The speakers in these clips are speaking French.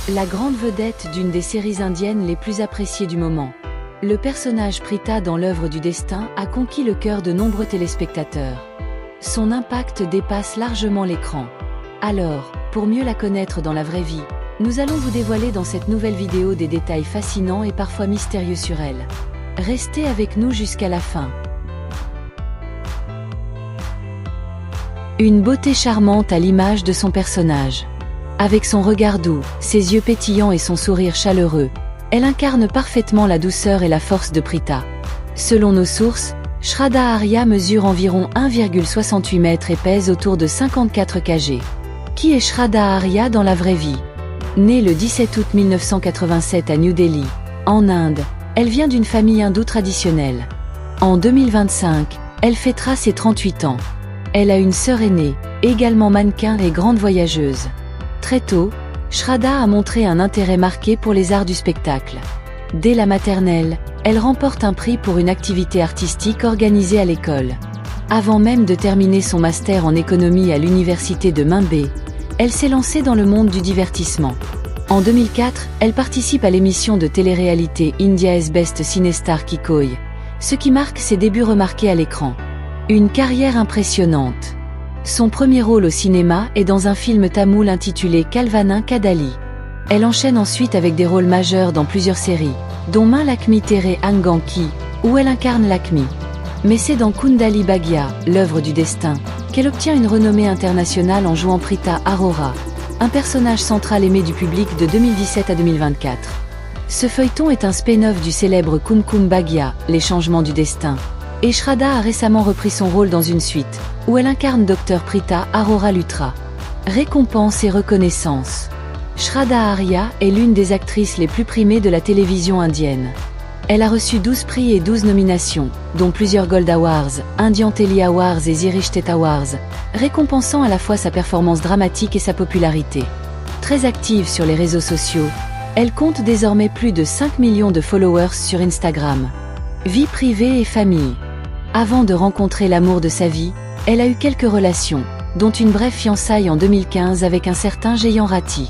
La grande vedette d'une des séries indiennes les plus appréciées du moment. Le personnage Preeta dans l'œuvre du destin a conquis le cœur de nombreux téléspectateurs. Son impact dépasse largement l'écran. Alors, pour mieux la connaître dans la vraie vie, nous allons vous dévoiler dans cette nouvelle vidéo des détails fascinants et parfois mystérieux sur elle. Restez avec nous jusqu'à la fin. Une beauté charmante à l'image de son personnage. Avec son regard doux, ses yeux pétillants et son sourire chaleureux, elle incarne parfaitement la douceur et la force de Preeta. Selon nos sources, Shraddha Arya mesure environ 1,68 m et pèse autour de 54 kg. Qui est Shraddha Arya dans la vraie vie? Née le 17 août 1987 à New Delhi, en Inde, elle vient d'une famille hindoue traditionnelle. En 2025, elle fêtera ses 38 ans. Elle a une sœur aînée, également mannequin et grande voyageuse. Très tôt, Shraddha a montré un intérêt marqué pour les arts du spectacle. Dès la maternelle, elle remporte un prix pour une activité artistique organisée à l'école. Avant même de terminer son master en économie à l'université de Mumbai, elle s'est lancée dans le monde du divertissement. En 2004, elle participe à l'émission de télé-réalité India's Best Cinestar Kikoi, ce qui marque ses débuts remarqués à l'écran. Une carrière impressionnante. Son premier rôle au cinéma est dans un film tamoul intitulé Kalvanin Kadali. Elle enchaîne ensuite avec des rôles majeurs dans plusieurs séries, dont Main Lakshmi Tere Anganki, où elle incarne Lakshmi. Mais c'est dans Kundali Bhagya, l'œuvre du destin, qu'elle obtient une renommée internationale en jouant Preeta Arora, un personnage central aimé du public de 2017 à 2024. Ce feuilleton est un spin-off du célèbre Kumkum Bhagya, Les changements du destin. Et Shraddha a récemment repris son rôle dans une suite, où elle incarne Dr Preeta Arora Luthra. Récompense et reconnaissance. Shraddha Arya est l'une des actrices les plus primées de la télévision indienne. Elle a reçu 12 prix et 12 nominations, dont plusieurs Gold Awards, Indian Telly Awards et Zee Rishtet Awards, récompensant à la fois sa performance dramatique et sa popularité. Très active sur les réseaux sociaux, elle compte désormais plus de 5 millions de followers sur Instagram. Vie privée et famille. Avant de rencontrer l'amour de sa vie, elle a eu quelques relations, dont une brève fiançaille en 2015 avec un certain Jeyan Rathi.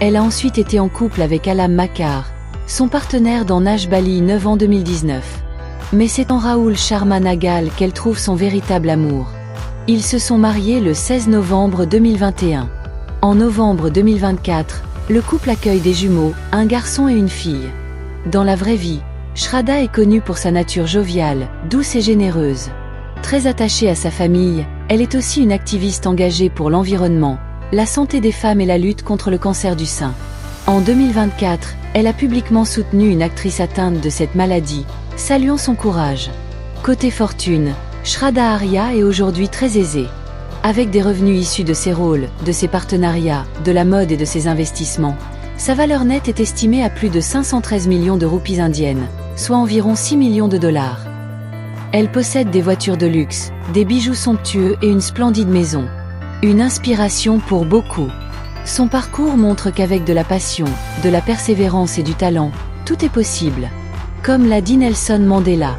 Elle a ensuite été en couple avec Alam Makkar, son partenaire dans Nash Bali 9 en 2019. Mais c'est en Rahul Sharma Nagal qu'elle trouve son véritable amour. Ils se sont mariés le 16 novembre 2021. En novembre 2024, le couple accueille des jumeaux, un garçon et une fille. Dans la vraie vie, Shraddha est connue pour sa nature joviale, douce et généreuse. Très attachée à sa famille, elle est aussi une activiste engagée pour l'environnement, la santé des femmes et la lutte contre le cancer du sein. En 2024, elle a publiquement soutenu une actrice atteinte de cette maladie, saluant son courage. Côté fortune, Shraddha Arya est aujourd'hui très aisée. Avec des revenus issus de ses rôles, de ses partenariats, de la mode et de ses investissements, sa valeur nette est estimée à plus de 513 millions de roupies indiennes, soit environ 6 millions de dollars. Elle possède des voitures de luxe, des bijoux somptueux et une splendide maison. Une inspiration pour beaucoup. Son parcours montre qu'avec de la passion, de la persévérance et du talent, tout est possible. Comme l'a dit Nelson Mandela,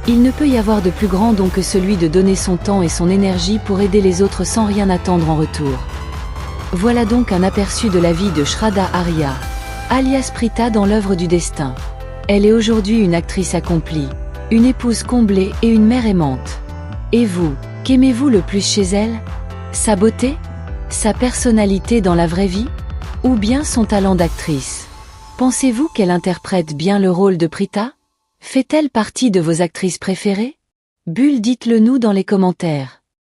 il ne peut y avoir de plus grand don que celui de donner son temps et son énergie pour aider les autres sans rien attendre en retour. Voilà donc un aperçu de la vie de Shraddha Arya, alias Preeta dans l'œuvre du destin. Elle est aujourd'hui une actrice accomplie, une épouse comblée et une mère aimante. Et vous, qu'aimez-vous le plus chez elle? Sa beauté? Sa personnalité dans la vraie vie? Ou bien son talent d'actrice? Pensez-vous qu'elle interprète bien le rôle de Preeta? Fait-elle partie de vos actrices préférées? Bulle, dites-le nous dans les commentaires.